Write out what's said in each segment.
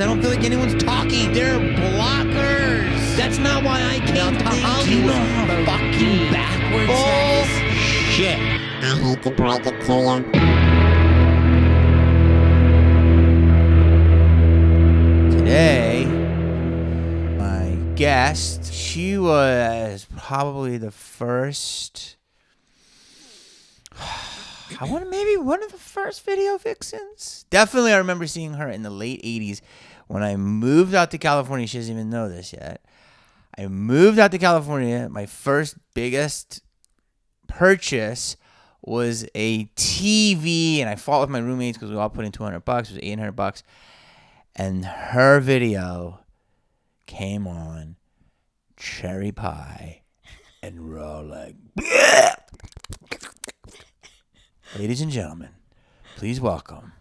I don't feel like anyone's talking. They're blockers. That's not why I came to Hollywood. Do you know how fucking backwards that is? Shit. I hate to break it to you. Today, my guest, she was probably the first, maybe one of the first video vixens. Definitely I remember seeing her in the late 80s when I moved out to California. She doesn't even know this yet. I moved out to California. My first biggest purchase was a TV, and I fought with my roommates because we all put in $200. It was $800. And her video came on, cherry pie, and we're all like, bleh! Ladies and gentlemen, please welcome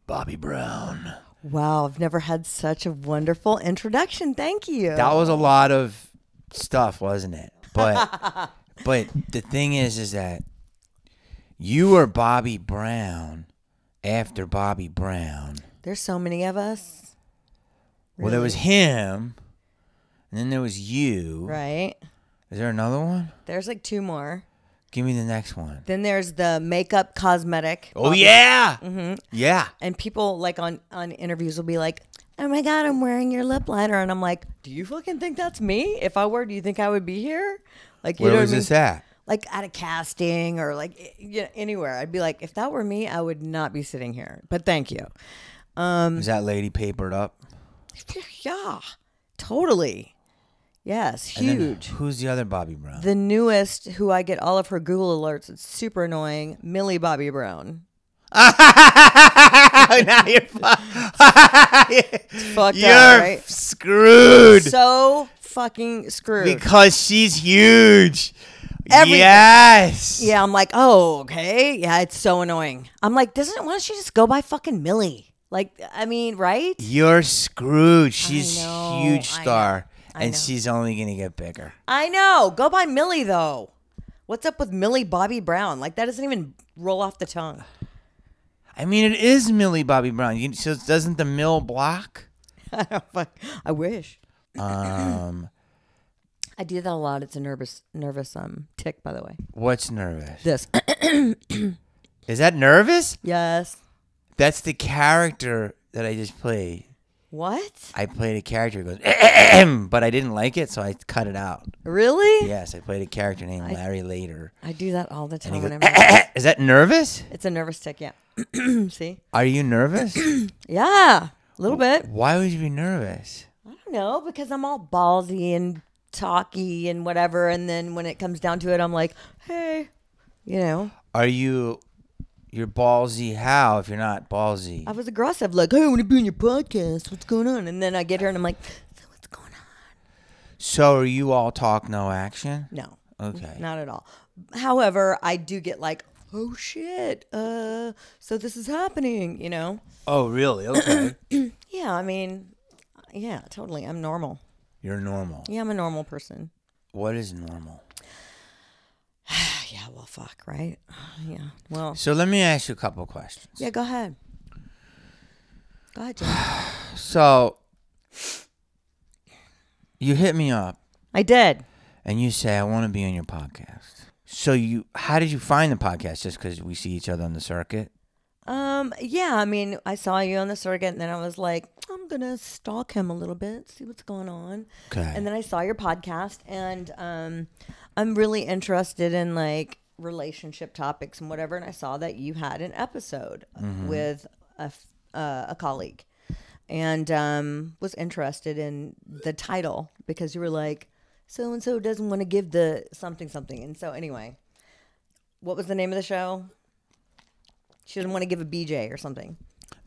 Bobbie Brown. Wow, I've never had such a wonderful introduction. Thank you. That was a lot of stuff, wasn't it? But but the thing is that you were Bobbie Brown after Bobbie Brown. There's so many of us. Well, there was him, and then there was you. Right. Is there another one? There's like two more. Give me the next one. Then there's the makeup cosmetic. Oh, yeah. Mm-hmm. Yeah. And people like on interviews will be like, oh my God, I'm wearing your lip liner. And I'm like, do you fucking think that's me? If I were, do you think I would be here? Like, you Where know was what I mean? this at? Like at a casting or like anywhere. I'd be like, if that were me, I would not be sitting here. But thank you. Is that lady papered up? Yeah, totally. Yes, huge. Who's the other Bobbie Brown? The newest, who I get all of her Google alerts. It's super annoying. Millie Bobbie Brown. Now you're Fucked up, right? Screwed. So fucking screwed. Because she's huge. Everything. Yes. Yeah, I'm like, oh, okay. Yeah, it's so annoying. I'm like, why don't she just go by fucking Millie? Like, I mean, right? You're screwed. She's I a know, huge star. I And know. she's only going to get bigger. I know. Go by Millie, though. What's up with Millie Bobbie Brown? Like, that doesn't even roll off the tongue. I mean, it is Millie Bobbie Brown. So doesn't the mill block? I wish. Um, I do that a lot. It's a nervous tick, by the way. What's nervous? This. Is that nervous? Yes. That's the character that I just played. What? I played a character that goes, but I didn't like it, so I cut it out. Really? Yes, I played a character named Larry Later. I do that all the time. And he goes, whenever is that nervous? it's a nervous tick, yeah. See? Are you nervous? Yeah, a little bit. Why would you be nervous? I don't know, because I'm all ballsy and talky and whatever, and then when it comes down to it, I'm like, hey, you know. You're ballsy how if you're not ballsy? I was aggressive, like, hey, I want to be on your podcast. What's going on? And then I get here and I'm like, so what's going on? So are you all talk, no action? No. Okay. Not at all. However, I do get like, oh shit, so this is happening, you know? Oh, really? Okay. Yeah, I mean, yeah, totally. I'm normal. You're normal. Yeah, I'm a normal person. What is normal? Yeah, well, fuck, right? Yeah, well. So let me ask you a couple of questions. Yeah, go ahead. Go ahead, Jim. So you hit me up I did. and you say, I want to be on your podcast. So how did you find the podcast? Just because we see each other on the circuit? Yeah, I mean, I saw you on the circuit, and then I was like, I'm gonna stalk him a little bit, see what's going on. Okay. And then I saw your podcast, and I'm really interested in like relationship topics and whatever. And I saw that you had an episode with a colleague, and was interested in the title because you were like, so and so doesn't want to give the something. And so anyway, what was the name of the show? She didn't want to give a BJ or something.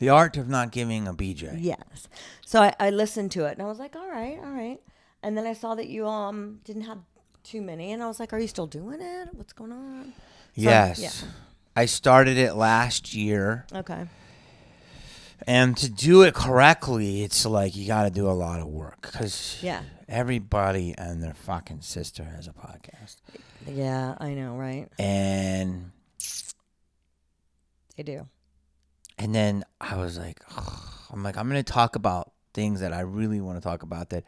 The art of not giving a BJ. Yes. So I listened to it and I was like, all right. And then I saw that you didn't have too many, and I was like, are you still doing it? What's going on? So, Yes. Yeah. I started it last year. Okay. And to do it correctly, it's like you got to do a lot of work because everybody and their fucking sister has a podcast. Yeah, I know, right? And They do. then I was like, oh, I'm like, I'm going to talk about things that I really want to talk about that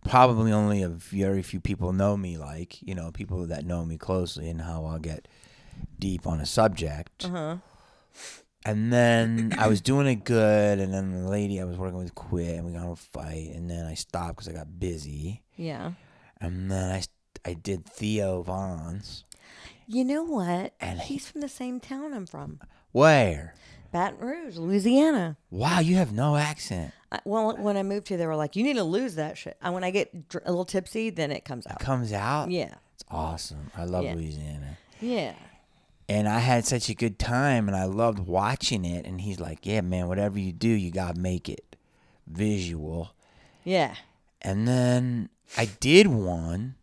probably only a very few people know me, like, you know, people that know me closely, and how I'll get deep on a subject. And then I was doing it good, and then the lady I was working with quit, and we got in a fight, and then I stopped because I got busy. Yeah. And then I did Theo Vaughn's. You know what? And he's from the same town I'm from. Where? Baton Rouge, Louisiana. Wow, you have no accent. Well, when I moved here, they were like, you need to lose that shit. And when I get a little tipsy, then it comes out. It comes out? Yeah. It's awesome. I love Louisiana. Yeah. And I had such a good time, and I loved watching it. And he's like, yeah, man, whatever you do, you got to make it visual. Yeah. And then I did one,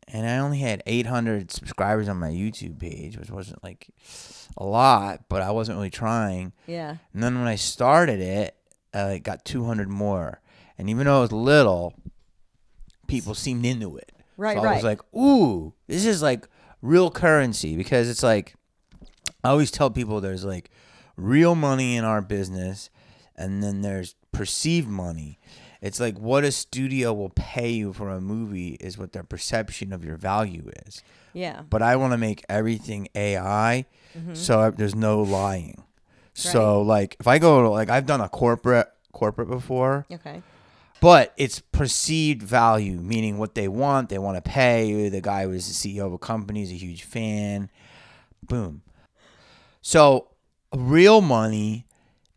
and I only had 800 subscribers on my YouTube page, which wasn't like a lot, but I wasn't really trying. Yeah. And then when I started it, I got 200 more. And even though it was little, people seemed into it. Right, so I was like, ooh, this is like real currency, because it's like, I always tell people there's like real money in our business, and then there's perceived money. It's like what a studio will pay you for a movie is what their perception of your value is. Yeah. But I want to make everything AI, so there's no lying. So like if I go to, like, I've done a corporate before. Okay. But it's perceived value, meaning what they want to pay. The guy was the CEO of a company, he's a huge fan. Boom. So real money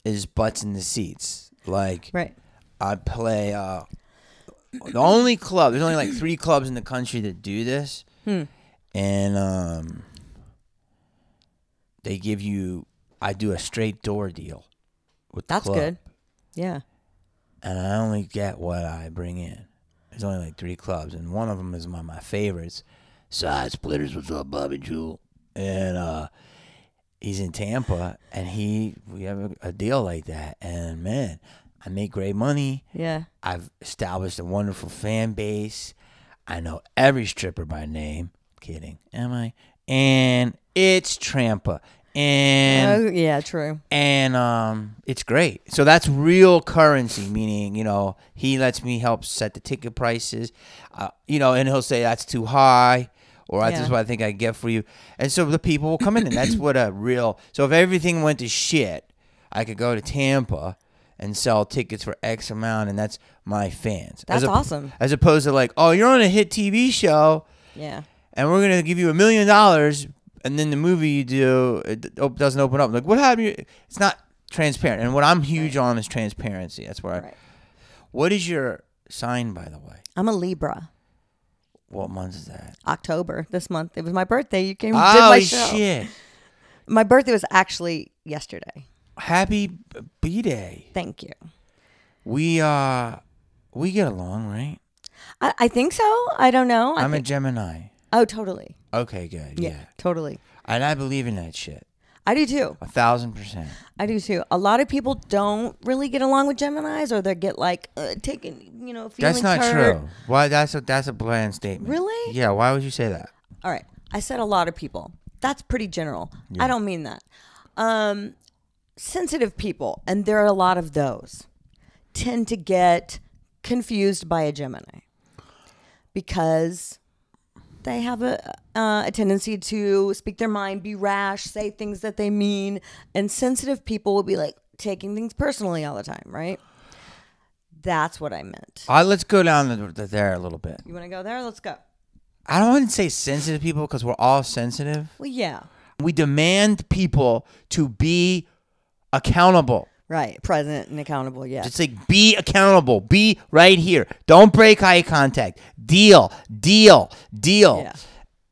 is butts in the seats. Like, Right. I play the only club, there's only like 3 clubs in the country that do this. And they give you, I do a straight door deal with the That's club. good. Yeah. And I only get what I bring in. There's only like 3 clubs, and one of them is one of my favorites. Side Splitters, what's up, Bobby Jewel? And he's in Tampa, and we have a deal like that. And man, I make great money. Yeah. I've established a wonderful fan base. I know every stripper by name. Kidding, am I? And it's Trampa. And Oh, yeah, true. And it's great. So that's real currency, meaning, you know, he lets me help set the ticket prices, you know, and he'll say that's too high, or that's just what I think I get for you. And so the people will come in, and that's what a real, so if everything went to shit, I could go to Tampa and sell tickets for X amount, and that's my fans. That's awesome. As opposed to like, oh, you're on a hit TV show, Yeah. and we're going to give you $1 million, and then the movie you do, it doesn't open up. Like, what happened? It's not transparent. And what I'm huge on is transparency. That's where What is your sign, by the way? I'm a Libra. What month is that? October, this month. It was my birthday. You came and did my show. Oh, shit. My birthday was actually yesterday. Happy B-Day. Thank you. We get along, right? I think so. I don't know. I'm a Gemini. Oh, totally. Okay, good. Yeah. Totally. And I believe in that shit. I do too. 1,000%. I do too. A lot of people don't really get along with Geminis, or they get like taken, you know, feelings That's not hurt. true. Why? That's a bland statement. Really? Yeah. Why would you say that? All right. I said a lot of people. That's pretty general. Yeah. I don't mean that. Sensitive people, and there are a lot of those, tend to get confused by a Gemini because they have a tendency to speak their mind, be rash, say things that they mean, and sensitive people will be like taking things personally all the time, right? That's what I meant. Let's go down there a little bit. You want to go there? Let's go. I don't want to say sensitive people because we're all sensitive. Well, yeah. We demand people to be accountable. Right. Present and accountable, yeah. It's like, be accountable. Be right here. Don't break eye contact. Deal. Yeah.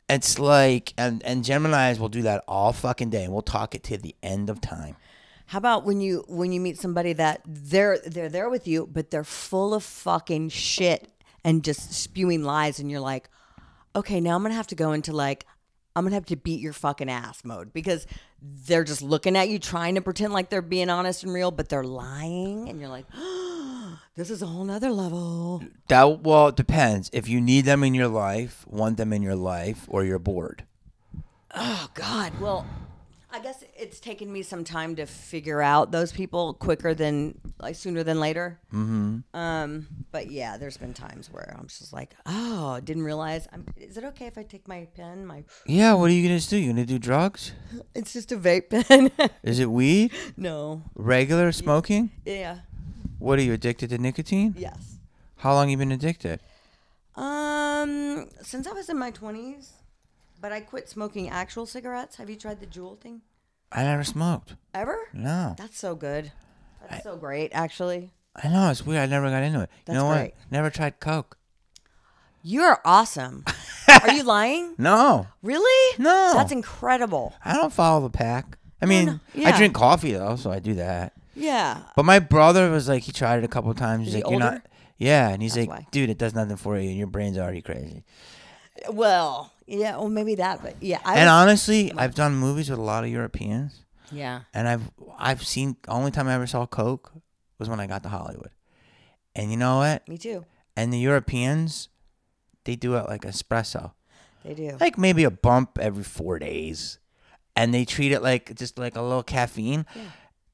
It's like, and Geminis will do that all fucking day, and we'll talk it to the end of time. How about when you meet somebody that they're there with you, but they're full of fucking shit and just spewing lies, and you're like, okay, now I'm gonna have to go into like, I'm gonna have to beat your fucking ass mode, because they're just looking at you trying to pretend like they're being honest and real, but they're lying, and you're like, oh, this is a whole nother level. Well, it depends. If you need them in your life, want them in your life, or you're bored. Oh God. Well, I guess it's taken me some time to figure out those people sooner than later. But yeah, there's been times where I'm just like, oh, didn't realize. Is it okay if I take my pen? Yeah, what are you going to do? You going to do drugs? It's just a vape pen. Is it weed? No. Regular smoking? Yeah. What, are you addicted to nicotine? Yes. How long you been addicted? Since I was in my 20s. But I quit smoking actual cigarettes. Have you tried the Juul thing? I never smoked. Ever? No. That's so good. That's so great, actually. I know, it's weird. I never got into it. That's you know great. what? Never tried Coke. You're awesome. Are you lying? No. Really? No. That's incredible. I don't follow the pack. I mean, yeah. I drink coffee, though, so I do that. Yeah. But my brother was like, he tried it a couple of times. He's Is like, he you're older? not. Yeah, and he's That's like, why. dude, it does nothing for you, and your brain's already crazy. Well, yeah, well, maybe that, but yeah. Honestly, I've done movies with a lot of Europeans. Yeah. And I've seen, the only time I ever saw Coke was when I got to Hollywood. And you know what? Me too. And the Europeans, they do it like espresso. They do. Like maybe a bump every 4 days. And they treat it like just like a little caffeine. Yeah.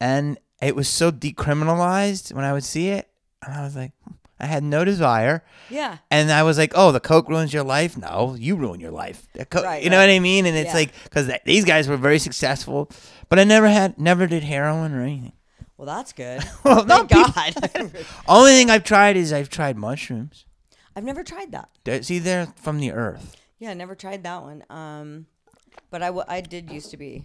And it was so decriminalized when I would see it. And I was like, I had no desire. Yeah. And I was like, oh, the Coke ruins your life? No, you ruin your life. Right, you know what I mean? And it's Yeah. like, because these guys were very successful. But I never did heroin or anything. Well, that's good. Well, no, Thank God. Only thing I've tried is I've tried mushrooms. I've never tried that. See, they're from the earth. Yeah, I never tried that one. But I did used to be,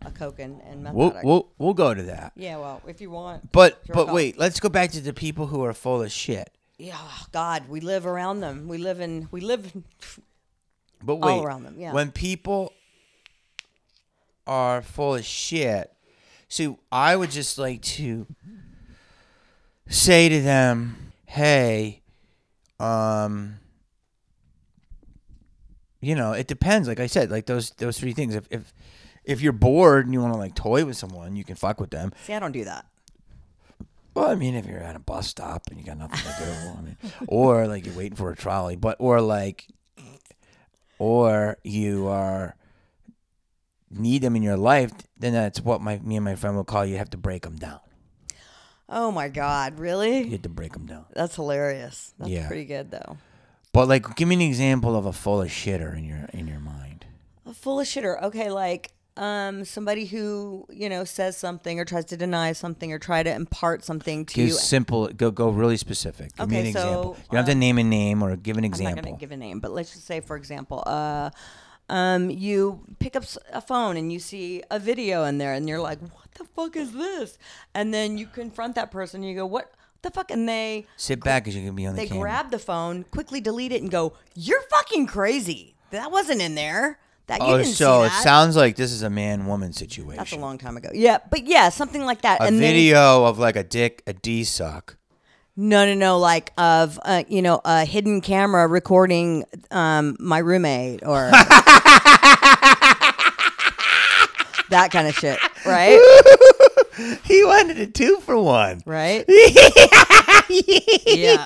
a coke and meth addict. We'll go to that. Yeah, well, if you want. But Sure, go. wait, let's go back to the people who are full of shit. Yeah, God, we live around them. We live But wait, all around them. Yeah. when people are full of shit, see, I would just like to say to them, hey, it depends. Like I said, like those three things. If you're bored and you want to like toy with someone, you can fuck with them. See, I don't do that. Well, I mean, if you're at a bus stop and you got nothing to do, or like you're waiting for a trolley, or you are need them in your life, then that's what me and my friend will call you have to break them down. Oh my God, really? You have to break them down. That's hilarious. That's Yeah. pretty good though. But like, give me an example of a full of shitter in your mind. A full of shitter. Okay, like somebody who says something or tries to deny something or try to impart something to Give you. simple. Go really specific. Give me an Okay, so, example. You don't have to name a name or give an I'm not example. going to give a name, but let's just say, for example, you pick up a phone and you see a video in there and you're like, what the fuck is this? And then you confront that person and you go, what the fuck? And they Sit back because you can be on the they camera. grab the phone, quickly delete it and go, you're fucking crazy. That wasn't in there. That you didn't see so that. it sounds like this is a man-woman situation. That's a long time ago. Yeah, but yeah, something like that. A and video of like a D suck. No, like of a hidden camera recording my roommate or that kind of shit, right? He wanted a 2-for-1. Right? Yeah.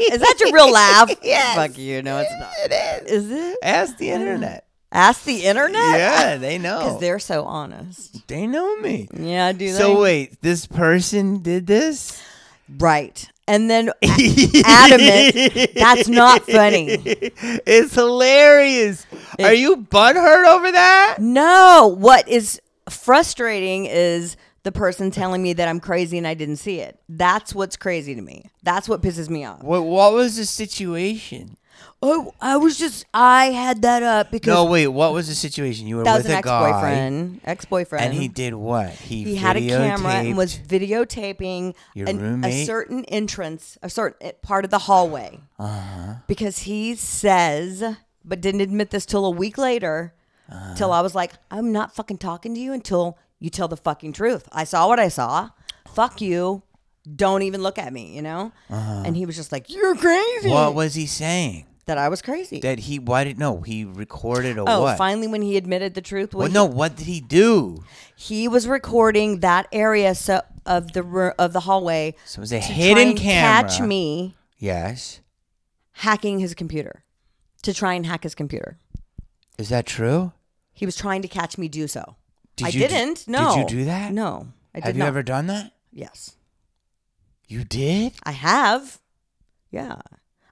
Is that your real laugh? Yes. Fuck you. No, it's not. It is. Is it? Ask the internet. Ask the internet? Yeah, they know. Because they're so honest. They know me. Yeah, do they? So wait, this person did this? Right. And then adamant, that's not funny. It's hilarious. Are you butthurt over that? No. What is frustrating is the person telling me that I'm crazy and I didn't see it. That's what's crazy to me. That's what pisses me off. What was the situation? Oh, I had that up because No, wait, what was the situation? You were that with was an a guy. ex-boyfriend. And he did what? He had a camera and was videotaping Your a roommate? certain entrance, a certain part of the hallway. Because he says, but didn't admit this till a week later, till I was like, I'm not fucking talking to you until you tell the fucking truth. I saw what I saw. Fuck you. Don't even look at me, And he was just like, you're crazy. What was he saying? That I was crazy. That he he recorded Oh, what? finally when he admitted the truth. What did he do? He was recording that area of the hallway. So it was a to hidden try and camera. catch me Yes. hacking his computer. To try and hack his computer. Is that true? He was trying to catch me do so. I didn't. No. Did you do that? No, I did not. Have you ever done that? Yes. You did? I have. Yeah.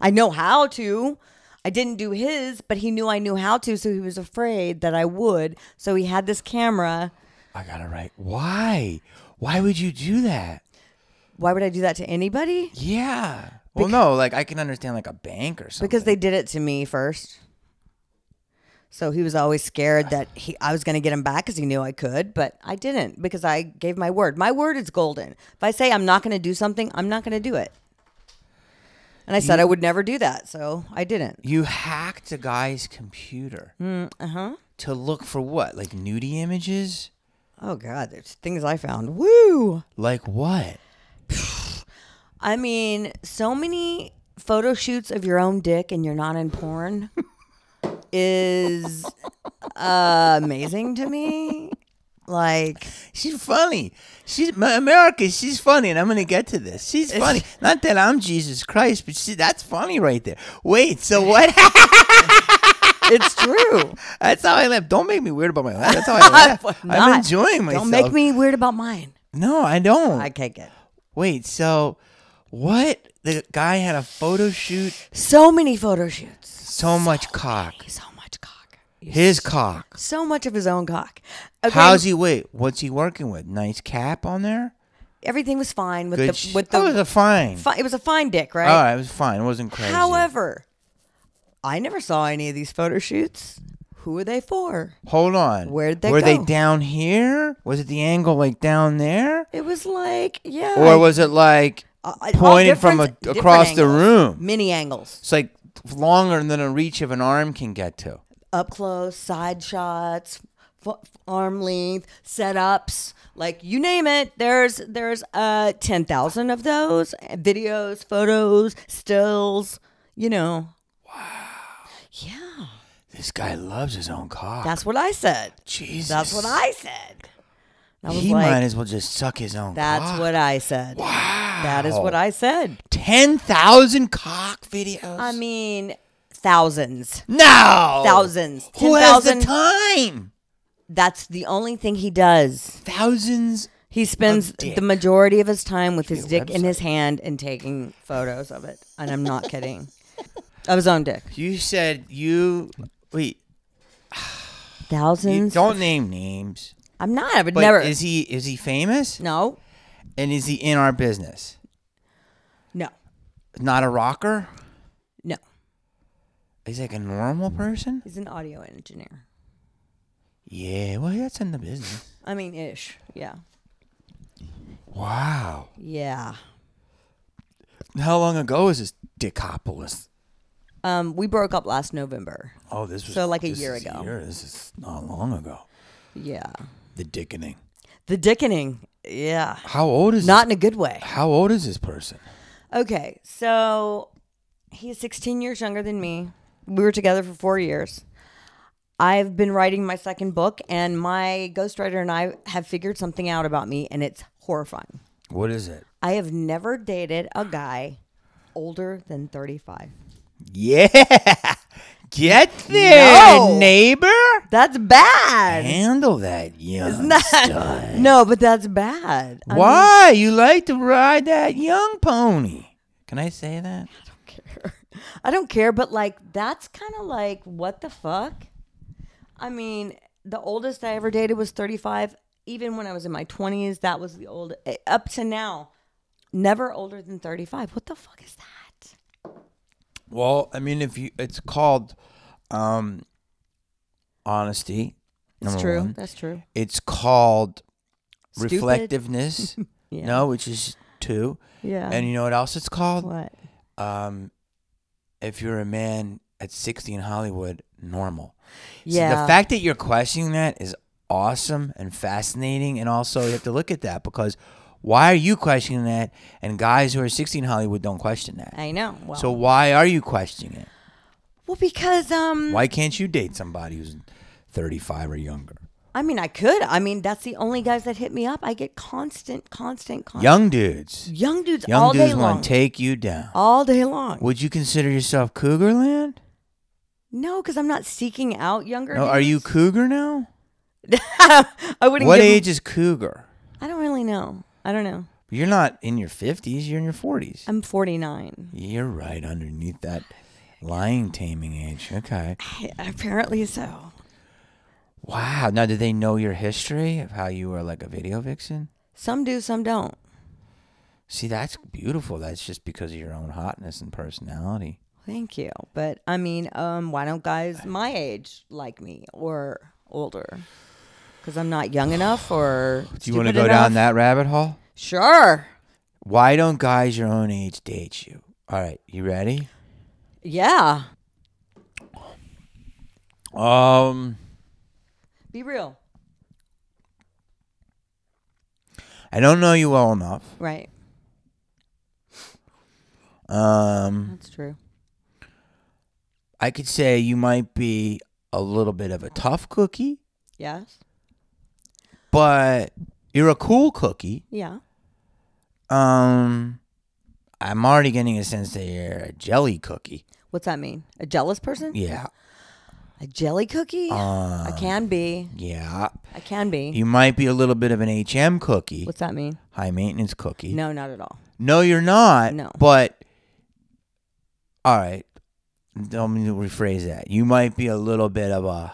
I know how to. I didn't do his, but he knew I knew how to, so he was afraid that I would. So he had this camera. I got it right. Why? Why would you do that? Why would I do that to anybody? Yeah. Well, no, like I can understand like a bank or something. Because they did it to me first. So he was always scared that I was going to get him back because he knew I could, but I didn't because I gave my word. My word is golden. If I say I'm not going to do something, I'm not going to do it. And I said I would never do that, so I didn't. You hacked a guy's computer to look for what? Like nudie images? Oh, God, there's things I found. Woo! Like what? I mean, so many photo shoots of your own dick and you're not in porn is amazing to me. Like, she's funny. She's America. She's funny, and I'm gonna get to this. She's funny. Not that I'm Jesus Christ, but that's funny right there. Wait, so what? It's true. That's how I laugh. Don't make me weird about my laugh. That's how I laugh. I'm enjoying myself. Don't make me weird about mine. No, I don't. I can't get. Wait, so what? The guy had a photo shoot. So many photo shoots. So much cock. So much cock. His cock. So much of his own cock. Okay. How's he? Wait, what's he working with? Nice cap on there. Everything was fine with Good the. With the it was a fine. It was a fine dick, right? All right, it was fine. It wasn't crazy. However, I never saw any of these photo shoots. Who are they for? Hold on. Where'd they Were go? they down here? Was it the angle like down there? It was like, yeah. Or was it like pointed from across the room? Mini angles. It's like longer than a reach of an arm can get to. Up close, side shots, arm length, setups, like you name it. There's 10,000 of those videos, photos, stills. You know. Wow. Yeah. This guy loves his own cock. That's what I said. Jesus. That's what I said. He might as well just suck his own cock. That's what I said. Wow. That is what I said. 10,000 cock videos? I mean, thousands. No. Thousands. Who has the time? That's the only thing he does. Thousands. He spends the majority of his time with his dick in his hand and taking photos of it. And I'm not kidding. Of his own dick. You said wait. Thousands. Don't name names. I'm not. I would But never. Is he famous? No. And is he in our business? No. Not a rocker? No. He's like a normal person? He's an audio engineer. Yeah, well, that's in the business. I mean, ish. Yeah. Wow. Yeah. How long ago is this Dickopolis? We broke up last November. Oh, this was so like a year ago. This is not long ago. Yeah. The dickening. The dickening. Yeah. How old is Not in a good way. How old is this person? Okay, so he's 16 years younger than me. We were together for 4 years. I've been writing my second book, and my ghostwriter and I have figured something out about me, and it's horrifying. What is it? I have never dated a guy older than 35. Yeah. Get there, neighbor. That's bad. Handle that, young Isn't that? stud. No, but that's bad. Why? You like to ride that young pony. Can I say that? I don't care, but like that's kind of like what the fuck? I mean, the oldest I ever dated was 35. Even when I was in my 20s, that was the old up to now. Never older than 35. What the fuck is that? Well, I mean, it's called honesty. It's true. One. That's true. It's called Stupid. Reflectiveness. Yeah. No, which is 2. Yeah. And you know what else it's called? What? If you're a man at 60 in Hollywood, normal. Yeah. So the fact that you're questioning that is awesome and fascinating, and also you have to look at that because why are you questioning that? And guys who are 60 in Hollywood don't question that. I know. Well, so why are you questioning it? Well, because why can't you date somebody who's 35 or younger? I mean, I could. I mean, that's the only guys that hit me up. I get constant. Young dudes. Young dudes Young all dudes day long. want to take you down. All day long. Would you consider yourself Cougarland? No, because I'm not seeking out younger No, dudes. are you Cougar now? I wouldn't. What give age is cougar? I don't really know. I don't know. You're not in your 50s. You're in your 40s. I'm 49. You're right underneath that lion taming age. Okay. Apparently so. Wow. Now, did they know your history of how you were like a video vixen? Some do, some don't. See, that's beautiful. That's just because of your own hotness and personality. Thank you. But I mean, why don't guys my age like me or older? Because I'm not young enough or Do you want to stupid go enough? down that rabbit hole? Sure. Why don't guys your own age date you? All right, you ready? Yeah. Be real. I don't know you well enough. Right. That's true. I could say you might be a little bit of a tough cookie, Yes. but you're a cool cookie. Yeah. I'm already getting a sense that you're a jelly cookie. What's that mean? A jealous person? Yeah. A jelly cookie? I can be. Yeah. I can be. You might be a little bit of an HM cookie. What's that mean? High maintenance cookie. No, not at all. No, you're not. No. But, all right. Let me rephrase that. You might be a little bit of a,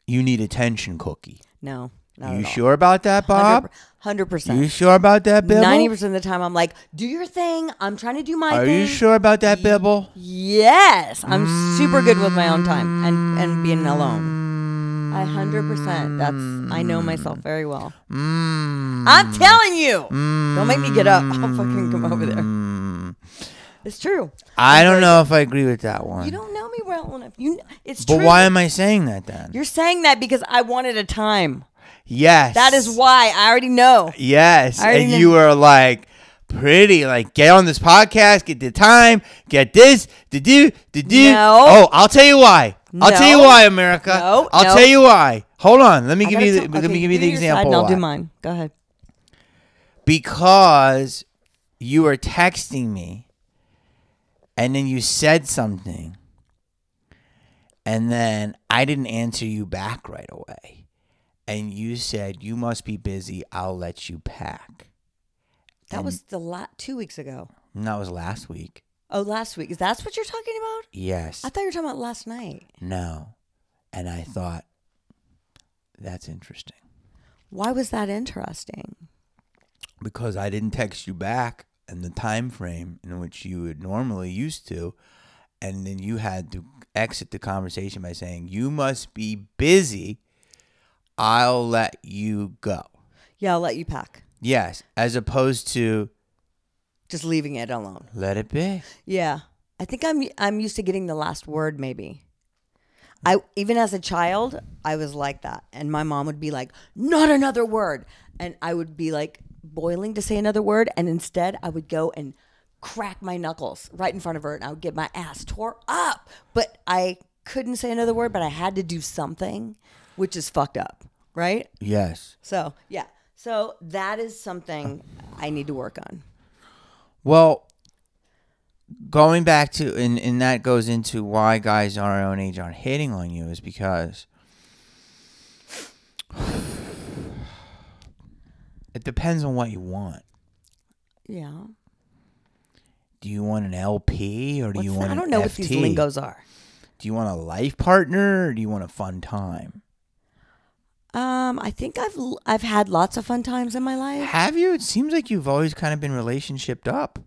you need attention cookie. No, not You at all. sure about that, Bob? 100%. You sure about that, Bibble? 90% of the time, I'm like, do your thing. I'm trying to do my Are thing. you sure about that, Bibble? Yes. I'm super good with my own time and being alone. 100%. I know myself very well. I'm telling you. Don't make me get up. I'll fucking come over there. It's true. I don't know if I agree with that one. You don't know me well enough. It's But true. why am I saying that then? You're saying that because I wanted a time. Yes. That is why. I already know. Yes. I already And know. you were like, pretty, like, get on this podcast, get the time, get this, to do. No. Oh, I'll tell you why. I'll tell you No. why, America. No, I'll no. tell you why. Hold on. Let me I give gotta you the, tell- let me okay, give you the do your side example. and I'll do why. mine. Go ahead. Because you were texting me and then you said something and then I didn't answer you back right away. And you said, you must be busy. I'll let you pack. That was 2 weeks ago. And that was last week. Oh, last week. Is that what you're talking about? Yes. I thought you were talking about last night. No. And I thought, that's interesting. Why was that interesting? Because I didn't text you back in the time frame in which you would normally used to. And then you had to exit the conversation by saying, you must be busy. I'll let you go. Yeah, I'll let you pack. Yes. As opposed to Just leaving it alone. let it be. Yeah. I think I'm used to getting the last word maybe. Even as a child, I was like that. And my mom would be like, not another word. And I would be like boiling to say another word. And instead I would go and crack my knuckles right in front of her. And I would get my ass tore up. But I couldn't say another word, but I had to do something, which is fucked up. Right? Yes. So, yeah. So that is something I need to work on. Well, going back to, and that goes into why guys our own age aren't hitting on you is because it depends on what you want. Yeah. Do you want an LP or do you want I an don't know FT? what these lingos are. Do you want a life partner or do you want a fun time? I think I've had lots of fun times in my life. Have you? It seems like you've always kind of been relationshiped up.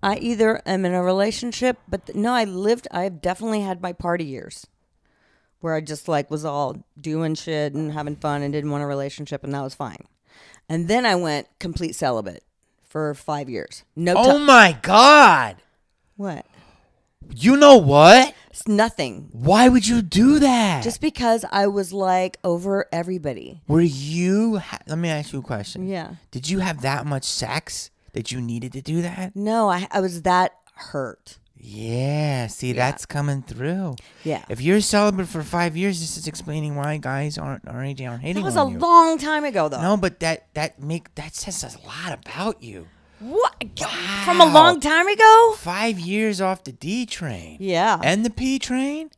I either am in a relationship, but no, I've definitely had my party years where I just like was all doing shit and having fun and didn't want a relationship, and that was fine. And then I went complete celibate for 5 years. No Oh time. my God. What? You know what? It's nothing. Why would you do that? Just because I was like over everybody. Were you, let me ask you a question. Yeah. Did you have that much sex that you needed to do that? No, I was that hurt. Yeah, see, that's coming through. Yeah. If you're celibate for 5 years, this is explaining why guys aren't hitting That was a on you. long time ago, though. No, but that says a lot about you. What? From a long time ago? 5 years off the D train. Yeah. And the P train?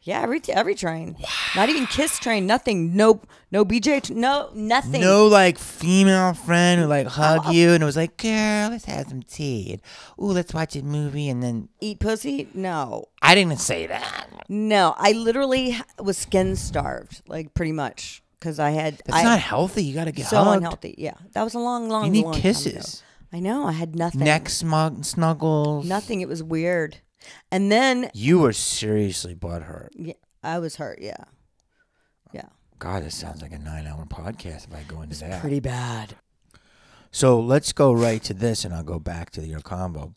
Yeah, every train. Wow. Not even Kiss train. Nothing. No BJ. No nothing. No like female friend who like hug you and it was like, girl, let's have some tea. And, ooh, let's watch a movie and then eat pussy. No, I didn't say that. No, I literally was skin starved, like pretty much, because I had. That's not healthy. You gotta get so hugged. Unhealthy. Yeah, that was a long. You need long kisses. I know. I had nothing. Neck snuggles. Nothing. It was weird. And then you were seriously butthurt. Yeah, I was hurt. Yeah. God, this sounds like a 9-hour podcast if I go into that. Pretty bad. So let's go right to this, and I'll go back to your combo.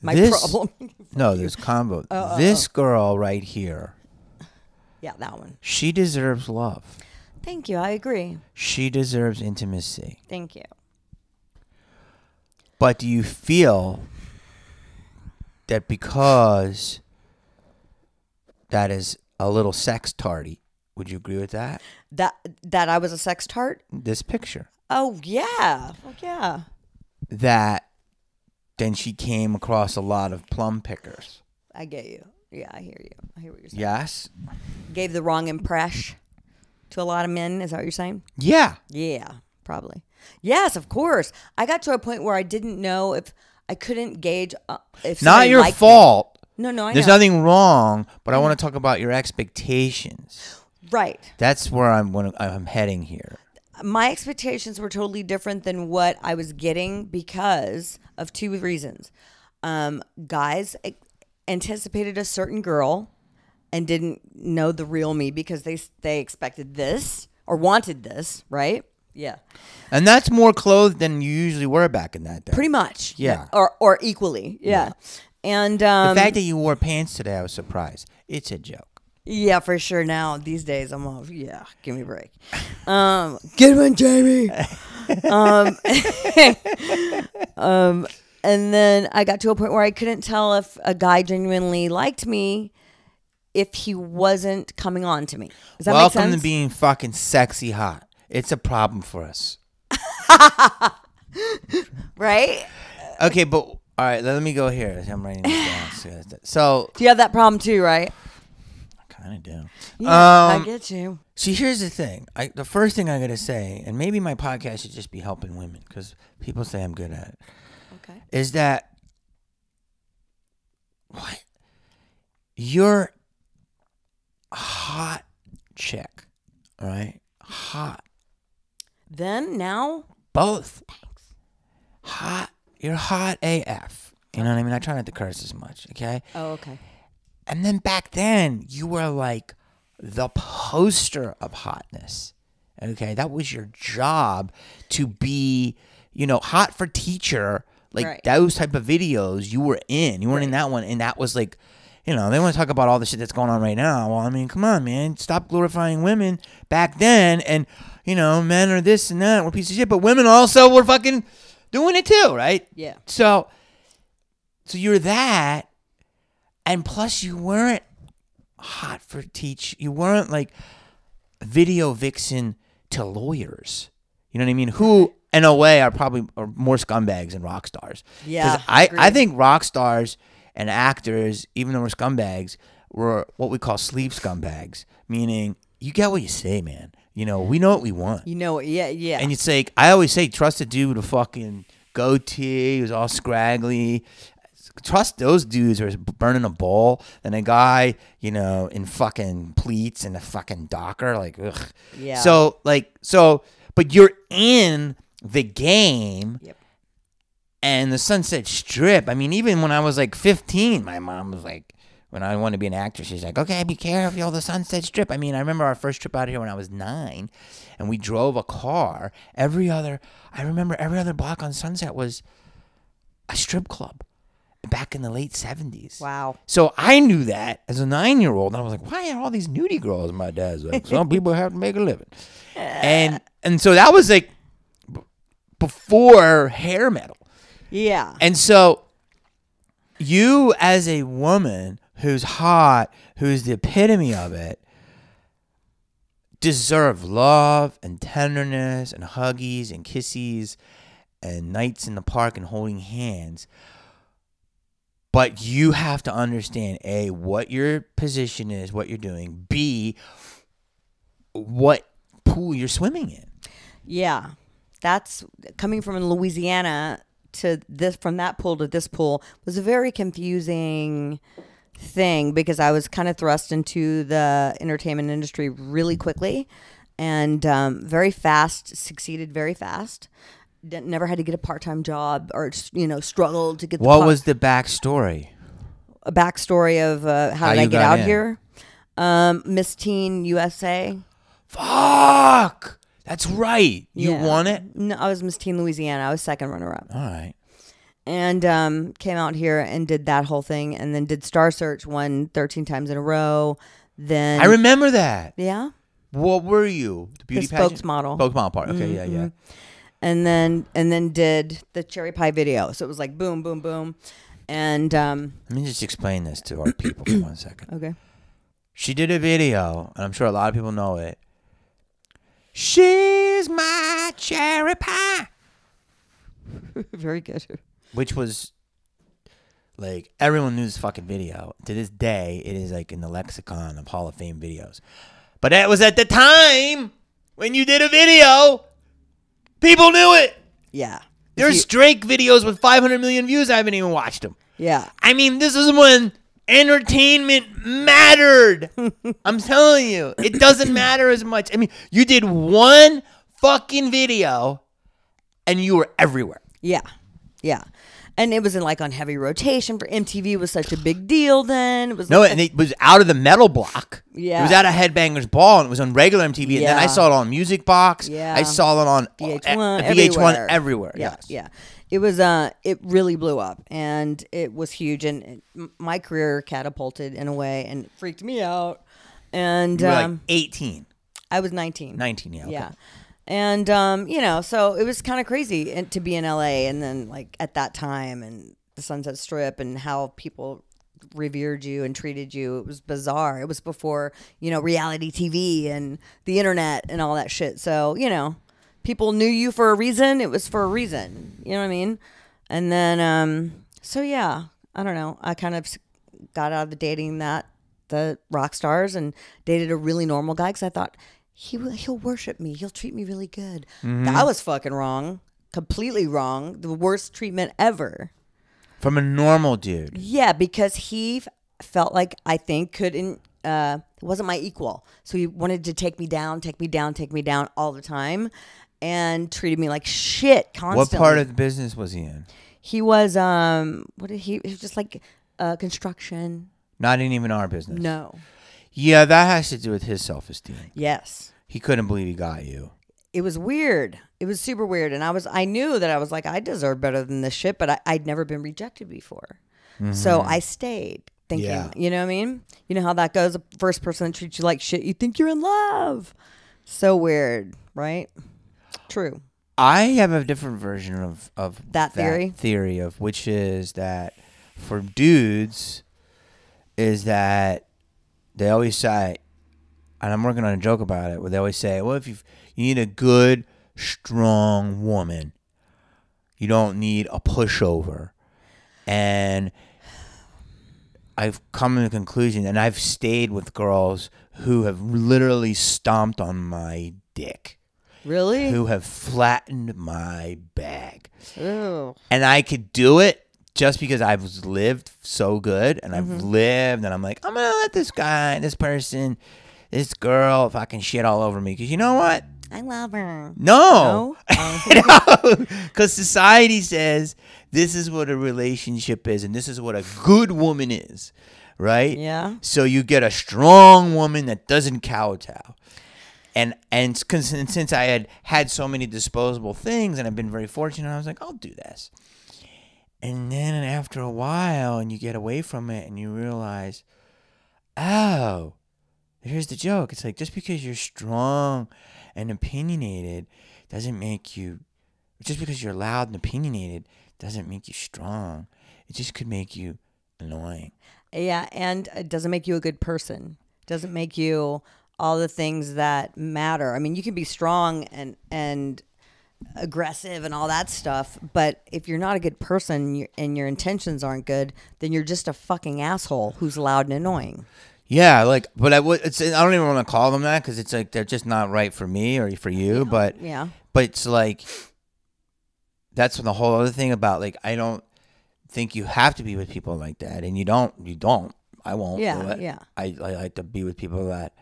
Problem. No, this combo. This girl right here. Yeah, that one. She deserves love. Thank you. I agree. She deserves intimacy. Thank you. But do you feel that because that is a little sex tardy, would you agree with that? That I was a sex tart? This picture. Oh, yeah. Oh, yeah. That then she came across a lot of plum pickers. I get you. Yeah, I hear you. I hear what you're saying. Yes? Gave the wrong impression to a lot of men. Is that what you're saying? Yeah. Yeah, probably. Yes, of course. I got to a point where I didn't know if I couldn't gauge if not your fault. Me. No, I know. There's nothing wrong, but I want to talk about your expectations. Right. That's where I'm heading here. My expectations were totally different than what I was getting because of two reasons. Guys anticipated a certain girl and didn't know the real me because they expected this or wanted this, right? Yeah. And that's more clothed than you usually were back in that day. Pretty much. Yeah. Or equally. Yeah. And the fact that you wore pants today, I was surprised. It's a joke. Yeah, for sure. Now, these days, I'm off. Yeah, give me a break. Get one, Jamie. And then I got to a point where I couldn't tell if a guy genuinely liked me if he wasn't coming on to me. Does that make sense? Welcome to being fucking sexy hot. It's a problem for us. Right? Okay, but all right, let me go here. I'm writing this down. So do you have that problem too, right? I kind of do. Yeah, I get you. See, here's the thing. The first thing I got to say, and maybe my podcast should just be helping women because people say I'm good at it. Okay. Is that what? You're a hot chick, all right? Hot. Then, now? Both. Thanks. Hot. You're hot AF. You know what I mean? I try not to curse as much, okay? Oh, okay. And then back then, you were like the poster of hotness, okay? That was your job to be, hot for teacher. Like right. Those type of videos you were in. You weren't in that one. And that was like, they want to talk about all the shit that's going on right now. Well, I mean, come on, man. Stop glorifying women back then. And, men are this and that. We're pieces of shit. But women also were fucking doing it too, right? Yeah. So you're that. And plus you weren't hot for teach. You weren't like video vixen to lawyers. You know what I mean? Who, in a way, are more scumbags than rock stars. Yeah. Because I think rock stars and actors, even though we're scumbags, were what we call sleeve scumbags. Meaning, you get what you say, man. We know what we want. Yeah. And it's like, I always say, trust a dude with a fucking goatee who's all scraggly. Trust those dudes who are burning a bowl than a guy, in fucking pleats and a fucking docker. Like, ugh. Yeah. But you're in the game. Yep. And the Sunset Strip. I mean, even when I was like 15, my mom was like, when I wanted to be an actor, she's like, okay, be careful, the Sunset Strip. I mean, I remember our first trip out here when I was 9, and we drove a car. I remember every other block on Sunset was a strip club back in the late 70s. Wow. So I knew that as a 9-year-old, and I was like, why are all these nudie girls? My dad's like, some people have to make a living. And so that was like before hair metal. Yeah. And so you as a woman who's hot, who's the epitome of it, deserve love and tenderness and huggies and kisses and nights in the park and holding hands. But you have to understand, A, what your position is, what you're doing. B, what pool you're swimming in. Yeah. That's coming from Louisiana to this, from that pool to this pool was a very confusing thing because I was kind of thrust into the entertainment industry really quickly and very fast, succeeded very fast. Never had to get a part-time job or, struggled to get the What was the backstory? A backstory of how did I you get got out in. here? Miss Teen USA. Fuck! That's right. You Yeah. won it? No, I was Miss Teen Louisiana. I was second runner-up. All right. And came out here and did that whole thing and then did Star Search, won 13 times in a row. Then I remember that. Yeah. What were you? The beauty pageant? spokesmodel. Spokesmodel part. Okay, yeah. And then did the cherry pie video. So it was like boom, boom, boom. And Let me just explain this to our people for 1 second. okay. She did a video, and I'm sure a lot of people know it. She's my cherry pie. Very good. Which was, like, everyone knew this fucking video. To this day, it is, like, in the lexicon of Hall of Fame videos. But that was at the time when you did a video. People knew it. Yeah. There's Drake videos with 500 million views. I haven't even watched them. Yeah. I mean, this is when entertainment mattered. I'm telling you, it doesn't matter as much. I mean, you did one fucking video and you were everywhere. Yeah. Yeah. And it was in like on heavy rotation for MTV was such a big deal then. It was No, like, and it was out of the metal block. Yeah. It was out of Headbangers Ball and it was on regular MTV. And then I Yeah. saw it on Music Box. Yeah. I saw it on VH1 everywhere. Yeah, Yes. yeah. It was it really blew up and it was huge and my career catapulted in a way and it freaked me out. And You were like 18. I was 19. 19, yeah. Okay. Yeah. And so it was kind of crazy to be in LA and then like at that time and the Sunset Strip and how people revered you and treated you. It was bizarre. It was before, reality TV and the internet and all that shit. So, people knew you for a reason. It was for a reason. You know what I mean? And then, so yeah, I don't know. I kind of got out of the dating the rock stars and dated a really normal guy because I thought he'll worship me. He'll treat me really good. That was fucking wrong. Completely wrong. The worst treatment ever. From a normal dude. Yeah, because he felt like I think couldn't wasn't my equal. So he wanted to take me down all the time and treated me like shit constantly. What part of the business was he in? He was he was just like construction. Not in even our business. No. Yeah, that has to do with his self-esteem. Yes. He couldn't believe he got you. It was weird. It was super weird. And I knew that I was like, I deserve better than this shit, but I'd never been rejected before. So I stayed thinking, Yeah. you know what I mean? You know how that goes? The first person that treats you like shit, you think you're in love. So weird, right? True. I have a different version of That theory? theory of which is that for dudes is that they always say, and I'm working on a joke about it, where they always say, well, if you need a good, strong woman, you don't need a pushover. And I've come to the conclusion, and I've stayed with girls who have literally stomped on my dick. Really? Who have flattened my bag. Ew. And I could do it just because I've lived so good and I've lived and I'm like, I'm going to let this guy, this person, this girl fucking shit all over me. Because you know what? I love her. No. No? Because society says this is what a relationship is and this is what a good woman is. Right? Yeah. So you get a strong woman that doesn't kowtow. And since I had so many disposable things and I've been very fortunate, I was like, I'll do this. And then after a while, and you get away from it and you realize, oh, here's the joke. It's like just because you're strong and opinionated doesn't make you, just because you're loud and opinionated doesn't make you strong. It just could make you annoying. Yeah, and it doesn't make you a good person. Doesn't make you all the things that matter. I mean, you can be strong and aggressive and all that stuff. But if you're not a good person and your intentions aren't good, then you're just a fucking asshole who's loud and annoying. Yeah, like, but I don't even want to call them that because it's like they're just not right for me or for you. But it's like that's the whole other thing about like I don't think you have to be with people like that, and you don't. I won't. Yeah, yeah. I like to be with people that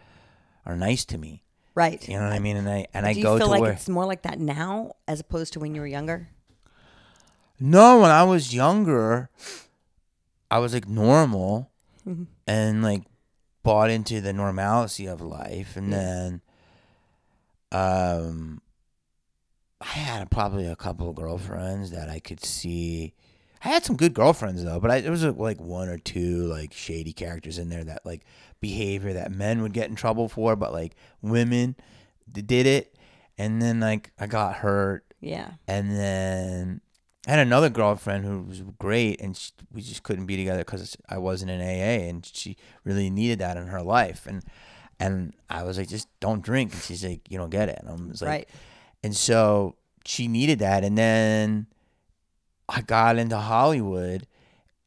are nice to me. Right. You know what I mean? And I go to where. Do you feel like it's more like that now as opposed to when you were younger? No, when I was younger, I was like normal and like bought into the normalcy of life, and then I had probably a couple of girlfriends that I could see. I had some good girlfriends though, but there was like one or two like shady characters in there that like behavior that men would get in trouble for, but like women did it. And then like I got hurt. Yeah. And then I had another girlfriend who was great, and we just couldn't be together because I wasn't in AA, and she really needed that in her life. And I was like, just don't drink. And she's like, you don't get it. And I was like, right. And so she needed that. And then I got into Hollywood,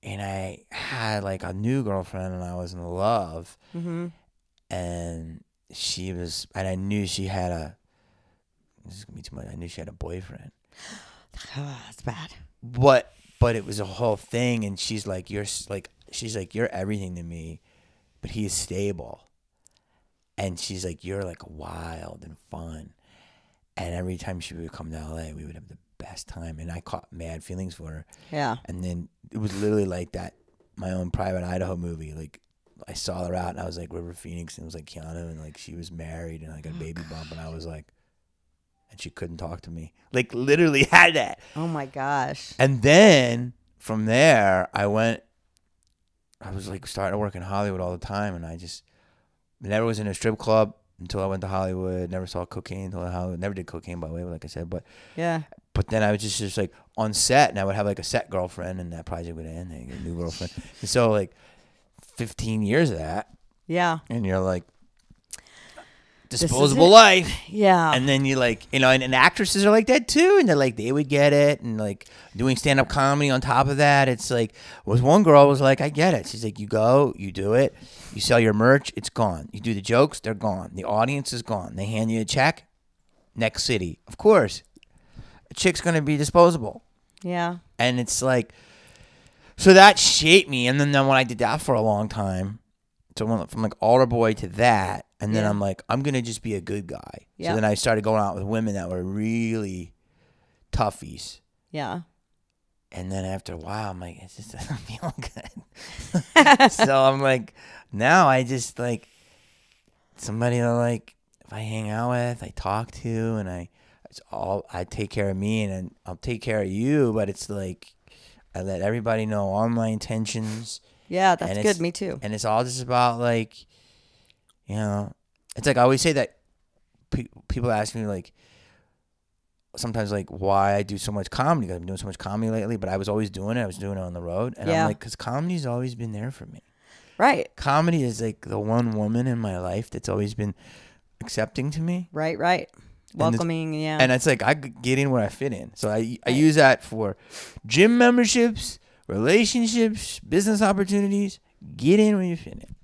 and I had like a new girlfriend, and I was in love. And she was, and I knew she had this is gonna be too much. I knew she had a boyfriend. Oh, that's bad. But it was a whole thing, and she's like, you're everything to me, but he's stable. And she's like, you're like wild and fun. And every time she would come to LA, we would have the best time, and I caught mad feelings for her. Yeah. And then it was literally like that, my own Private Idaho movie. Like I saw her out, and I was like River Phoenix, and it was like Keanu, and like she was married, and like a baby bump, and I was like, and she couldn't talk to me. Like literally had that. Oh my gosh. And then from there, I was like starting to work in Hollywood all the time, and I just never was in a strip club until I went to Hollywood. Never saw cocaine until Hollywood. Never did cocaine, by the way, like I said. But yeah. But then I was just like on set, and I would have like a set girlfriend, and that project would end, and a new girlfriend. And so like 15 years of that. Yeah. And you're like, disposable life. Yeah. And then you like, you know, and actresses are like that too. And they're like, they would get it. And like doing stand-up comedy on top of that. It's like, one girl was like, I get it. She's like, you go, you do it. You sell your merch, it's gone. You do the jokes, they're gone. The audience is gone. They hand you a check, next city. Of course. A chick's going to be disposable. Yeah. And it's like, so that shaped me. And then when I did that for a long time, so I went from like altar boy to that. And then I'm like, I'm going to just be a good guy. So then I started going out with women that were really toughies. Yeah. And then after a while, I'm like, it just doesn't feel good. So I'm like, now I just like somebody that like, if I hang out with, I talk to, and I take care of me, and I'll take care of you. But it's like, I let everybody know all my intentions. Yeah, that's good. Me too. And it's all just about like, you know, it's like I always say that people ask me like sometimes like why I do so much comedy, because I've been doing so much comedy lately, but I was always doing it. I was doing it on the road. And I'm like, because comedy's always been there for me. Right. Comedy is like the one woman in my life that's always been accepting to me. Right, right. Welcoming, yeah. And it's like I get in where I fit in. So I use that for gym memberships, relationships, business opportunities. Get in where you fit in.